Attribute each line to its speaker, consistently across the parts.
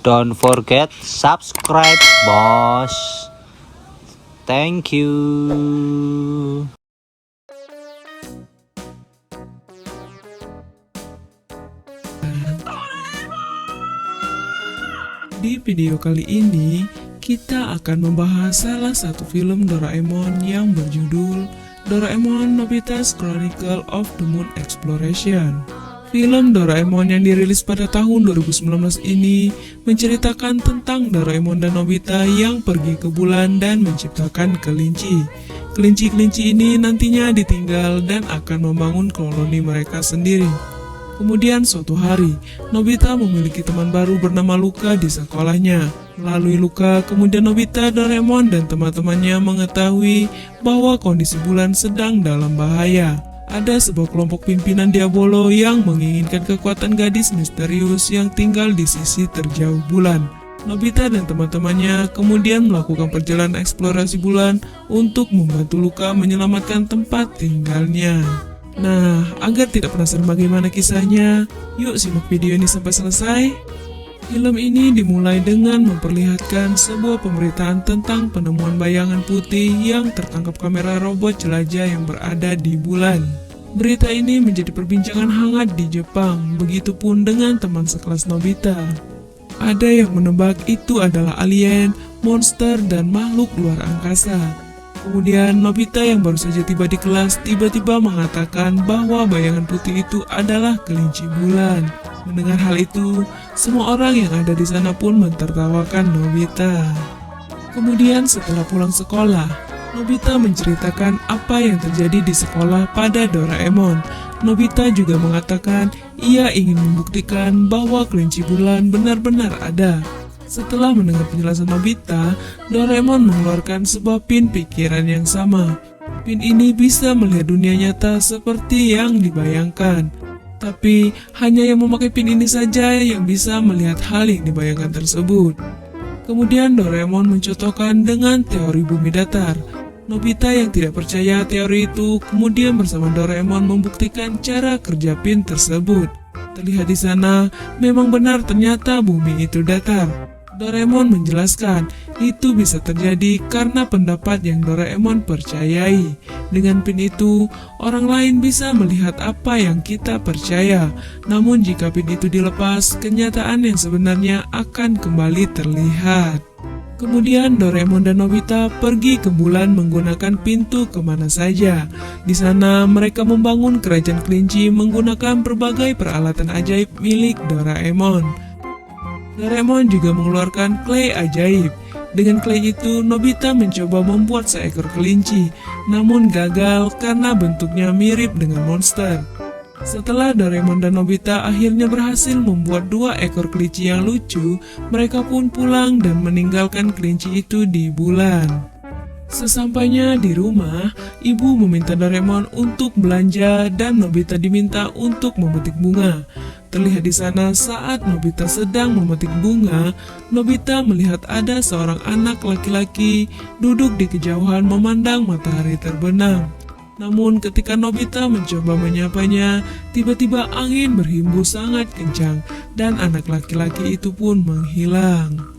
Speaker 1: Don't forget subscribe, bos. Thank you.
Speaker 2: Di video kali ini, kita akan membahas salah satu film Doraemon yang berjudul Doraemon Nobita's Chronicle of the Moon Exploration. Film Doraemon yang dirilis pada tahun 2019 ini menceritakan tentang Doraemon dan Nobita yang pergi ke bulan dan menciptakan kelinci. Kelinci-kelinci ini nantinya ditinggal dan akan membangun koloni mereka sendiri. Kemudian suatu hari, Nobita memiliki teman baru bernama Luka di sekolahnya. Melalui Luka, kemudian Nobita, Doraemon, dan teman-temannya mengetahui bahwa kondisi bulan sedang dalam bahaya. Ada sebuah kelompok pimpinan Diabolo yang menginginkan kekuatan gadis misterius yang tinggal di sisi terjauh bulan. Nobita dan teman-temannya kemudian melakukan perjalanan eksplorasi bulan untuk membantu Luka menyelamatkan tempat tinggalnya. Nah, agar tidak penasaran bagaimana kisahnya, yuk simak video ini sampai selesai. Film ini dimulai dengan memperlihatkan sebuah pemberitaan tentang penemuan bayangan putih yang tertangkap kamera robot jelajah yang berada di bulan. Berita ini menjadi perbincangan hangat di Jepang, begitupun dengan teman sekelas Nobita. Ada yang menebak itu adalah alien, monster, dan makhluk luar angkasa. Kemudian Nobita yang baru saja tiba di kelas tiba-tiba mengatakan bahwa bayangan putih itu adalah kelinci bulan. Mendengar hal itu, semua orang yang ada di sana pun mentertawakan Nobita. Kemudian setelah pulang sekolah, Nobita menceritakan apa yang terjadi di sekolah pada Doraemon. Nobita juga mengatakan ia ingin membuktikan bahwa kelinci bulan benar-benar ada. Setelah mendengar penjelasan Nobita, Doraemon mengeluarkan sebuah pin pikiran yang sama. Pin ini bisa melihat dunia nyata seperti yang dibayangkan. Tapi, hanya yang memakai pin ini saja yang bisa melihat hal yang dibayangkan tersebut. Kemudian Doraemon mencontohkan dengan teori bumi datar. Nobita yang tidak percaya teori itu kemudian bersama Doraemon membuktikan cara kerja pin tersebut. Terlihat di sana, memang benar ternyata bumi itu datar. Doraemon menjelaskan, itu bisa terjadi karena pendapat yang Doraemon percayai. Dengan pin itu, orang lain bisa melihat apa yang kita percaya. Namun jika pin itu dilepas, kenyataan yang sebenarnya akan kembali terlihat. Kemudian Doraemon dan Nobita pergi ke bulan menggunakan pintu kemana saja. Di sana mereka membangun kerajaan kelinci menggunakan berbagai peralatan ajaib milik Doraemon. Doraemon juga mengeluarkan clay ajaib. Dengan clay itu, Nobita mencoba membuat seekor kelinci, namun gagal karena bentuknya mirip dengan monster. Setelah Doraemon dan Nobita akhirnya berhasil membuat 2 ekor kelinci yang lucu, mereka pun pulang dan meninggalkan kelinci itu di bulan. Sesampainya di rumah, ibu meminta Doraemon untuk belanja dan Nobita diminta untuk memetik bunga. Terlihat di sana saat Nobita sedang memetik bunga, Nobita melihat ada seorang anak laki-laki duduk di kejauhan memandang matahari terbenam. Namun ketika Nobita mencoba menyapanya, tiba-tiba angin berhembus sangat kencang dan anak laki-laki itu pun menghilang.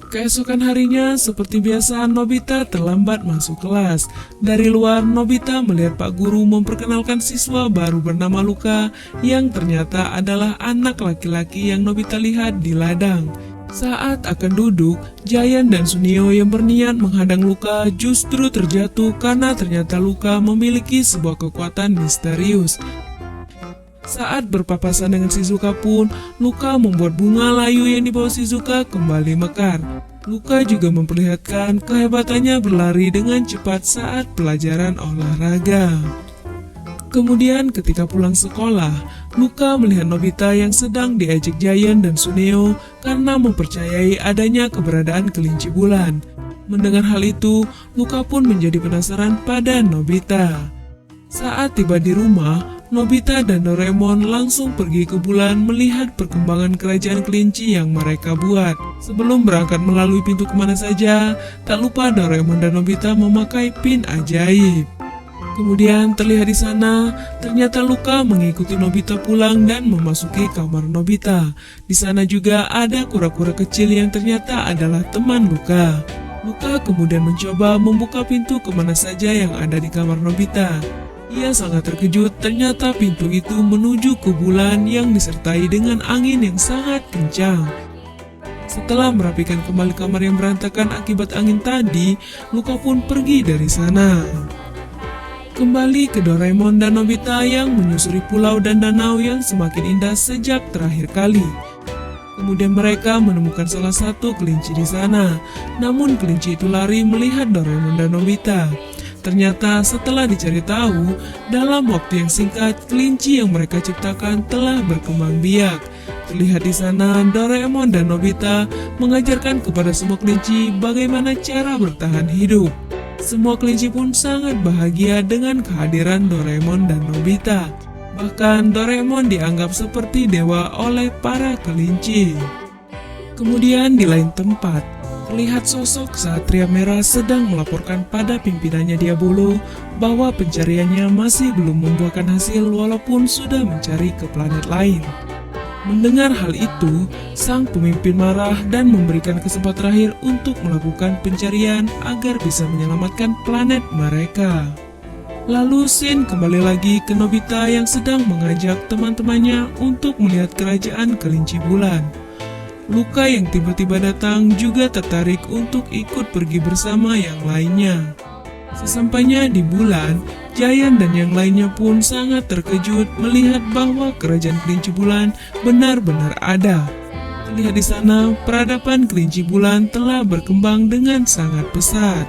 Speaker 2: Keesokan harinya, seperti biasa, Nobita terlambat masuk kelas. Dari luar, Nobita melihat Pak Guru memperkenalkan siswa baru bernama Luka yang ternyata adalah anak laki-laki yang Nobita lihat di ladang. Saat akan duduk, Giant dan Sunio yang berniat menghadang Luka justru terjatuh karena ternyata Luka memiliki sebuah kekuatan misterius. Saat berpapasan dengan Shizuka pun, Luka membuat bunga layu yang dibawa Shizuka kembali mekar. Luka juga memperlihatkan kehebatannya berlari dengan cepat saat pelajaran olahraga. Kemudian ketika pulang sekolah, Luka melihat Nobita yang sedang diejek Giant dan Suneo karena mempercayai adanya keberadaan kelinci bulan. Mendengar hal itu, Luka pun menjadi penasaran pada Nobita. Saat tiba di rumah, Nobita dan Doraemon langsung pergi ke bulan melihat perkembangan kerajaan kelinci yang mereka buat. Sebelum berangkat melalui pintu kemana saja, tak lupa Doraemon dan Nobita memakai pin ajaib. Kemudian terlihat di sana, ternyata Luka mengikuti Nobita pulang dan memasuki kamar Nobita. Di sana juga ada kura-kura kecil yang ternyata adalah teman Luka. Luka kemudian mencoba membuka pintu kemana saja yang ada di kamar Nobita. Ia sangat terkejut, ternyata pintu itu menuju ke bulan yang disertai dengan angin yang sangat kencang. Setelah merapikan kembali kamar yang berantakan akibat angin tadi, Luka pun pergi dari sana. Kembali ke Doraemon dan Nobita yang menyusuri pulau dan danau yang semakin indah sejak terakhir kali. Kemudian mereka menemukan salah satu kelinci di sana. Namun kelinci itu lari melihat Doraemon dan Nobita. Ternyata setelah dicari tahu, dalam waktu yang singkat kelinci yang mereka ciptakan telah berkembang biak. Terlihat di sana Doraemon dan Nobita mengajarkan kepada semua kelinci bagaimana cara bertahan hidup. Semua kelinci pun sangat bahagia dengan kehadiran Doraemon dan Nobita. Bahkan Doraemon dianggap seperti dewa oleh para kelinci. Kemudian di lain tempat, terlihat sosok Satria Merah sedang melaporkan pada pimpinannya Diabolo bahwa pencariannya masih belum membuahkan hasil walaupun sudah mencari ke planet lain. Mendengar hal itu, sang pemimpin marah dan memberikan kesempatan terakhir untuk melakukan pencarian agar bisa menyelamatkan planet mereka. Lalu scene kembali lagi ke Nobita yang sedang mengajak teman-temannya untuk melihat kerajaan kelinci bulan. Luka yang tiba-tiba datang juga tertarik untuk ikut pergi bersama yang lainnya. Sesampainya di bulan, Giant dan yang lainnya pun sangat terkejut melihat bahwa kerajaan kelinci bulan benar-benar ada. Terlihat di sana, peradaban kelinci bulan telah berkembang dengan sangat pesat.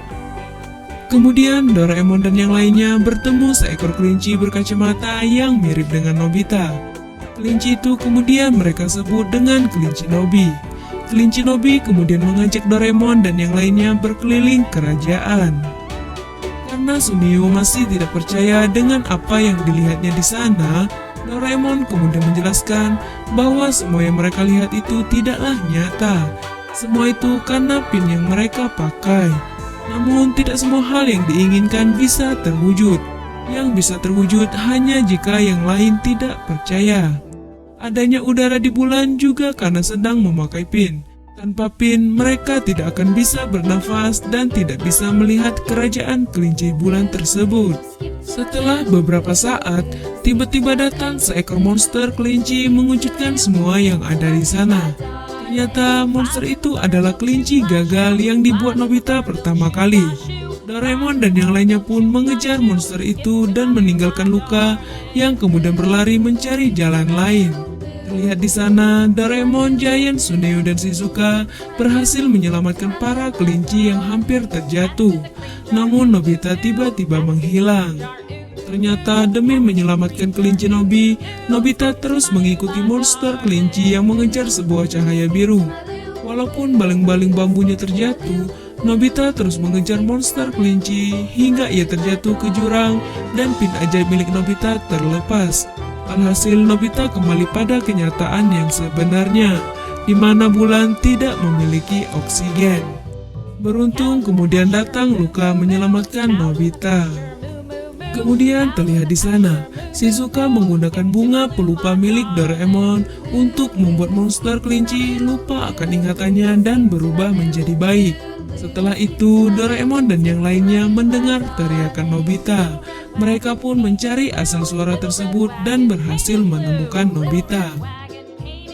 Speaker 2: Kemudian Doraemon dan yang lainnya bertemu seekor kelinci berkacamata yang mirip dengan Nobita. Kelinci itu kemudian mereka sebut dengan kelinci Nobi. Kelinci Nobi kemudian mengajak Doraemon dan yang lainnya berkeliling kerajaan. Karena Sunio masih tidak percaya dengan apa yang dilihatnya di sana, Doraemon kemudian menjelaskan bahwa semua yang mereka lihat itu tidaklah nyata. Semua itu karena pin yang mereka pakai. Namun tidak semua hal yang diinginkan bisa terwujud. Yang bisa terwujud hanya jika yang lain tidak percaya. Adanya udara di bulan juga karena sedang memakai pin. Tanpa pin, mereka tidak akan bisa bernafas dan tidak bisa melihat kerajaan kelinci bulan tersebut. Setelah beberapa saat, tiba-tiba datang seekor monster kelinci mewujudkan semua yang ada di sana. Ternyata monster itu adalah kelinci gagal yang dibuat Nobita pertama kali. Doraemon dan yang lainnya pun mengejar monster itu dan meninggalkan Luka yang kemudian berlari mencari jalan lain. Terlihat di sana, Doraemon, Giant, Suneo, dan Shizuka berhasil menyelamatkan para kelinci yang hampir terjatuh. Namun Nobita tiba-tiba menghilang. Ternyata demi menyelamatkan kelinci Nobi, Nobita terus mengikuti monster kelinci yang mengejar sebuah cahaya biru. Walaupun baling-baling bambunya terjatuh, Nobita terus mengejar monster kelinci hingga ia terjatuh ke jurang dan pin ajaib milik Nobita terlepas. Alhasil Nobita kembali pada kenyataan yang sebenarnya, di mana bulan tidak memiliki oksigen. Beruntung kemudian datang Luka menyelamatkan Nobita. Kemudian terlihat di sana, Shizuka menggunakan bunga pelupa milik Doraemon untuk membuat monster kelinci lupa akan ingatannya dan berubah menjadi baik. Setelah itu, Doraemon dan yang lainnya mendengar teriakan Nobita. Mereka pun mencari asal suara tersebut dan berhasil menemukan Nobita.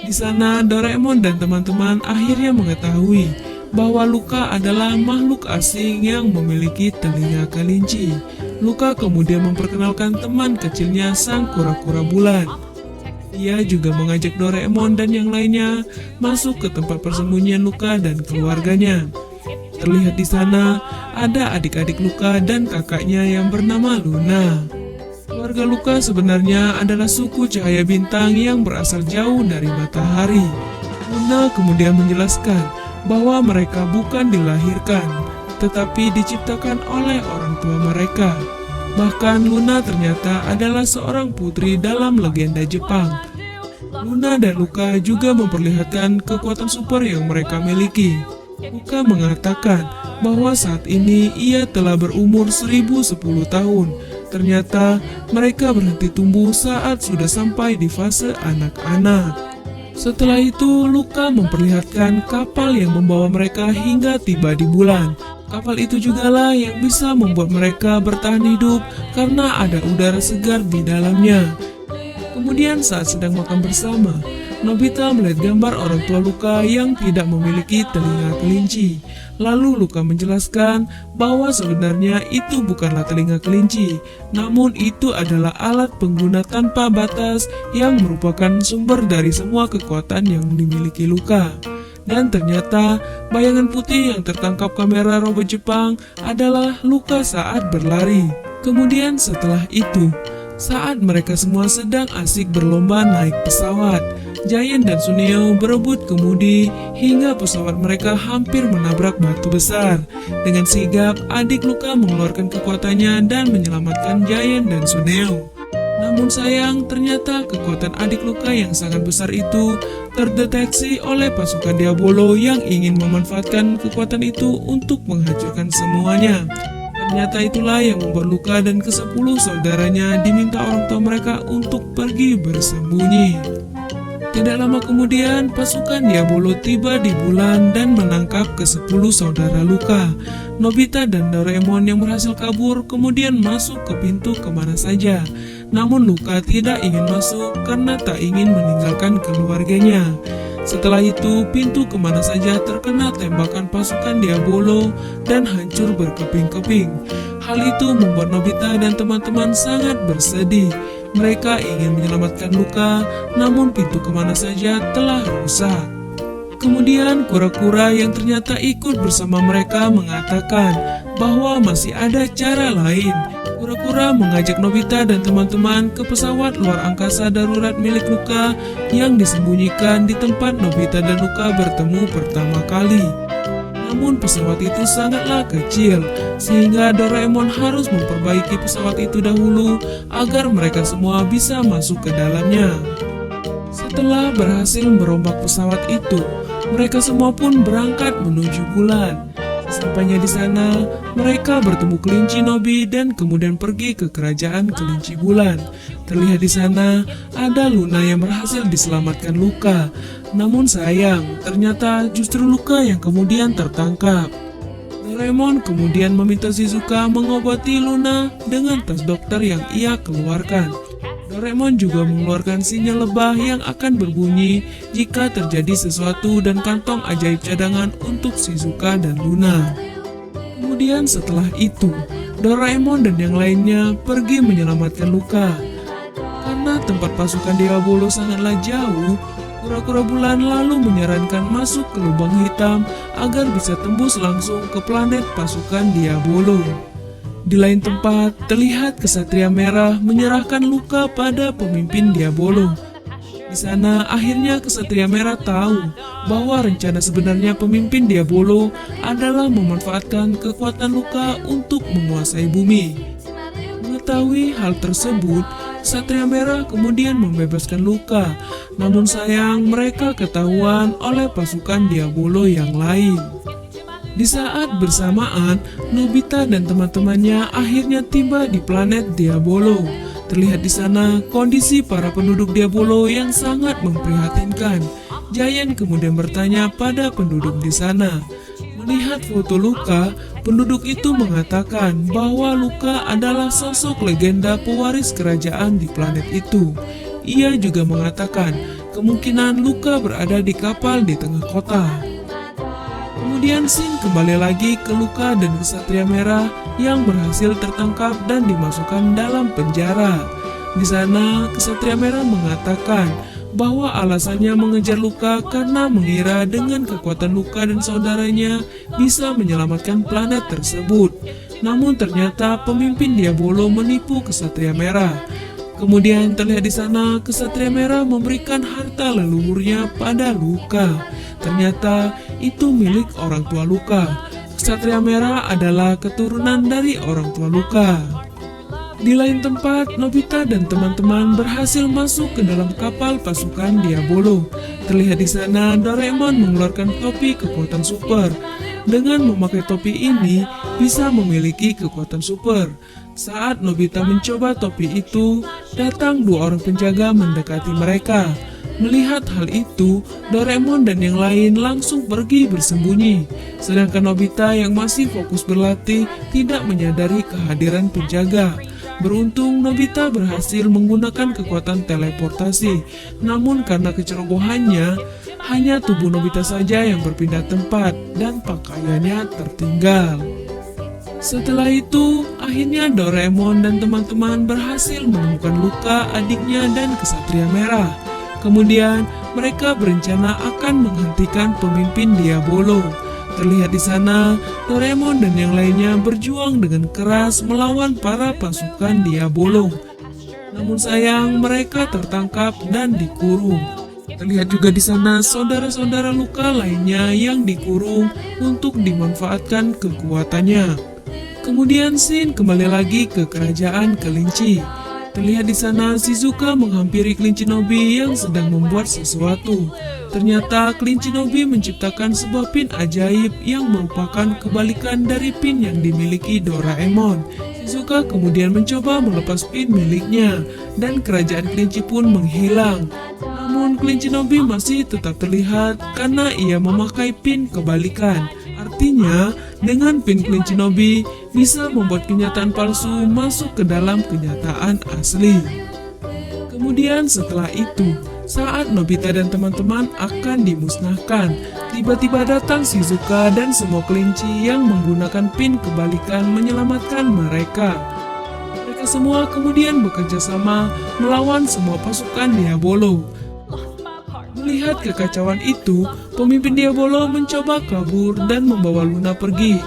Speaker 2: Di sana, Doraemon dan teman-teman akhirnya mengetahui bahwa Luka adalah makhluk asing yang memiliki telinga kelinci. Luka kemudian memperkenalkan teman kecilnya sang kura-kura bulan. Ia juga mengajak Doraemon dan yang lainnya masuk ke tempat persembunyian Luka dan keluarganya. Terlihat di sana ada adik-adik Luka dan kakaknya yang bernama Luna. Keluarga Luka sebenarnya adalah suku cahaya bintang yang berasal jauh dari matahari. Luna kemudian menjelaskan bahwa mereka bukan dilahirkan, tetapi diciptakan oleh orang tua mereka. Bahkan Luna ternyata adalah seorang putri dalam legenda Jepang. Luna dan Luka juga memperlihatkan kekuatan super yang mereka miliki. Luka mengatakan bahwa saat ini ia telah berumur 1010 tahun, Ternyata mereka berhenti tumbuh saat sudah sampai di fase anak-anak. Setelah itu, Luka memperlihatkan kapal yang membawa mereka hingga tiba di bulan. Kapal itu jugalah yang bisa membuat mereka bertahan hidup karena ada udara segar di dalamnya. Kemudian saat sedang makan bersama, Nobita melihat gambar orang tua Luka yang tidak memiliki telinga kelinci. Lalu Luka menjelaskan bahwa sebenarnya itu bukanlah telinga kelinci, namun itu adalah alat pengguna tanpa batas yang merupakan sumber dari semua kekuatan yang dimiliki Luka. Dan ternyata bayangan putih yang tertangkap kamera robot Jepang adalah Luka saat berlari. Kemudian setelah itu, saat mereka semua sedang asik berlomba naik pesawat, Giant dan Suneo berebut kemudi hingga pesawat mereka hampir menabrak batu besar. Dengan sigap, adik Luka mengeluarkan kekuatannya dan menyelamatkan Giant dan Suneo. Namun sayang, ternyata kekuatan adik Luka yang sangat besar itu terdeteksi oleh pasukan Diabolo yang ingin memanfaatkan kekuatan itu untuk menghancurkan semuanya. Ternyata itulah yang membuat Luka dan ke-10 saudaranya diminta orang tua mereka untuk pergi bersembunyi. Tidak lama kemudian, pasukan Diabolo tiba di bulan dan menangkap ke-10 saudara Luka. Nobita dan Doraemon yang berhasil kabur kemudian masuk ke pintu kemana saja. Namun Luka tidak ingin masuk karena tak ingin meninggalkan keluarganya. Setelah itu, pintu kemana saja terkena tembakan pasukan Diabolo dan hancur berkeping-keping. Hal itu membuat Nobita dan teman-teman sangat bersedih. Mereka ingin menyelamatkan Luka, namun pintu kemana saja telah rusak. Kemudian kura-kura yang ternyata ikut bersama mereka mengatakan bahwa masih ada cara lain. Kura-kura mengajak Nobita dan teman-teman ke pesawat luar angkasa darurat milik Luka yang disembunyikan di tempat Nobita dan Luka bertemu pertama kali. Namun pesawat itu sangatlah kecil, sehingga Doraemon harus memperbaiki pesawat itu dahulu agar mereka semua bisa masuk ke dalamnya. Setelah berhasil merombak pesawat itu, mereka semua pun berangkat menuju bulan. Sesampainya di sana, mereka bertemu kelinci Nobi dan kemudian pergi ke kerajaan kelinci bulan. Terlihat di sana ada Luna yang berhasil diselamatkan Luka. Namun sayang, ternyata justru Luka yang kemudian tertangkap. Doraemon kemudian meminta Shizuka mengobati Luna dengan tas dokter yang ia keluarkan. Doraemon juga mengeluarkan sinyal lebah yang akan berbunyi jika terjadi sesuatu dan kantong ajaib cadangan untuk Shizuka dan Luna. Kemudian setelah itu, Doraemon dan yang lainnya pergi menyelamatkan Luka. Karena tempat pasukan Diabolo sangatlah jauh, kura-kura bulan lalu menyarankan masuk ke lubang hitam agar bisa tembus langsung ke planet pasukan Diabolo. Di lain tempat, terlihat Kesatria Merah menyerahkan Luka pada pemimpin Diabolo. Di sana, akhirnya Kesatria Merah tahu bahwa rencana sebenarnya pemimpin Diabolo adalah memanfaatkan kekuatan Luka untuk menguasai bumi. Mengetahui hal tersebut, Kesatria Merah kemudian membebaskan Luka. Namun sayang, mereka ketahuan oleh pasukan Diabolo yang lain. Di saat bersamaan, Nobita dan teman-temannya akhirnya tiba di planet Diabolo. Terlihat di sana kondisi para penduduk Diabolo yang sangat memprihatinkan. Giant kemudian bertanya pada penduduk di sana. Melihat foto Luka, penduduk itu mengatakan bahwa Luka adalah sosok legenda pewaris kerajaan di planet itu. Ia juga mengatakan kemungkinan Luka berada di kapal di tengah kota. Kemudian scene kembali lagi ke Luka dan Kesatria Merah yang berhasil tertangkap dan dimasukkan dalam penjara. Di sana, Kesatria Merah mengatakan bahwa alasannya mengejar Luka karena mengira dengan kekuatan Luka dan saudaranya bisa menyelamatkan planet tersebut. Namun ternyata pemimpin Diabolo menipu Kesatria Merah. Kemudian terlihat di sana Kesatria Merah memberikan harta leluhurnya pada Luka. Ternyata itu milik orang tua Luka. Kesatria Merah adalah keturunan dari orang tua Luka. Di lain tempat, Nobita dan teman-teman berhasil masuk ke dalam kapal pasukan Diabolo. Terlihat di sana Doraemon mengeluarkan topi kekuatan super. dengan memakai topi ini bisa memiliki kekuatan super. Saat Nobita mencoba topi itu, datang dua orang penjaga mendekati mereka. Melihat hal itu, Doraemon dan yang lain langsung pergi bersembunyi. Sedangkan Nobita yang masih fokus berlatih tidak menyadari kehadiran penjaga. Beruntung Nobita berhasil menggunakan kekuatan teleportasi. Namun karena kecerobohannya, hanya tubuh Nobita saja yang berpindah tempat dan pakaiannya tertinggal. Setelah itu, akhirnya Doraemon dan teman-teman berhasil menemukan Luka, adiknya, dan Kesatria Merah. Kemudian, mereka berencana akan menghentikan pemimpin Diabolo. Terlihat di sana, Doraemon dan yang lainnya berjuang dengan keras melawan para pasukan Diabolo. Namun sayang, mereka tertangkap dan dikurung. Terlihat juga di sana saudara-saudara Luka lainnya yang dikurung untuk dimanfaatkan kekuatannya. Kemudian Shin kembali lagi ke kerajaan kelinci. Terlihat di sana Shizuka menghampiri kelinci Nobi yang sedang membuat sesuatu. Ternyata kelinci Nobi menciptakan sebuah pin ajaib yang merupakan kebalikan dari pin yang dimiliki Doraemon. Shizuka kemudian mencoba melepas pin miliknya dan kerajaan kelinci pun menghilang. Namun kelinci Nobi masih tetap terlihat karena ia memakai pin kebalikan. Artinya, dengan pin kelinci Nobi bisa membuat kenyataan palsu masuk ke dalam kenyataan asli. Kemudian setelah itu, saat Nobita dan teman-teman akan dimusnahkan, tiba-tiba datang Shizuka dan semua kelinci yang menggunakan pin kebalikan menyelamatkan mereka. Mereka semua kemudian bekerja sama melawan semua pasukan Diabolo. Melihat kekacauan itu, pemimpin Diabolo mencoba kabur dan membawa Luna pergi.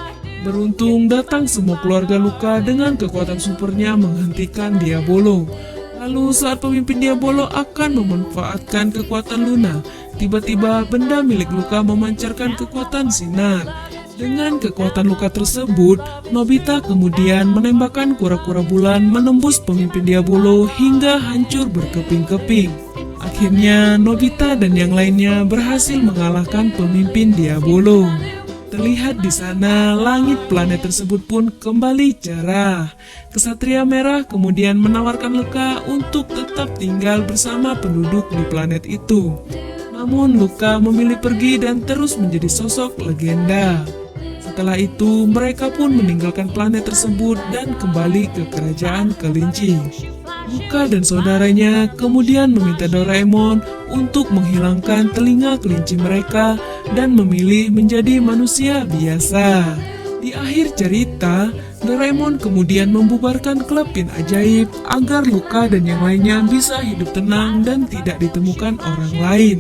Speaker 2: Beruntung datang semua keluarga Luka dengan kekuatan supernya menghentikan Diabolo. Lalu saat pemimpin Diabolo akan memanfaatkan kekuatan Luna, tiba-tiba benda milik Luka memancarkan kekuatan sinar. Dengan kekuatan Luka tersebut, Nobita kemudian menembakkan kura-kura bulan menembus pemimpin Diabolo hingga hancur berkeping-keping. Akhirnya, Nobita dan yang lainnya berhasil mengalahkan pemimpin Diabolo. Terlihat di sana, langit planet tersebut pun kembali cerah. Kesatria Merah kemudian menawarkan Luka untuk tetap tinggal bersama penduduk di planet itu. Namun Luka memilih pergi dan terus menjadi sosok legenda. Setelah itu, mereka pun meninggalkan planet tersebut dan kembali ke kerajaan kelinci. Luka dan saudaranya kemudian meminta Doraemon untuk menghilangkan telinga kelinci mereka dan memilih menjadi manusia biasa. Di akhir cerita, Doraemon kemudian membubarkan klub pin ajaib agar Luka dan yang lainnya bisa hidup tenang dan tidak ditemukan orang lain.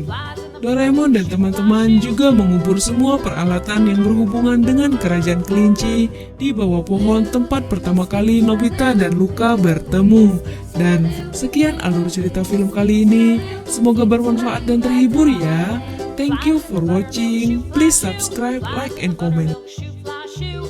Speaker 2: Doraemon dan teman-teman juga mengubur semua peralatan yang berhubungan dengan kerajaan kelinci di bawah pohon tempat pertama kali Nobita dan Luka bertemu. Dan sekian alur cerita film kali ini, semoga bermanfaat dan terhibur ya. Thank you for watching. Please subscribe, like, and comment.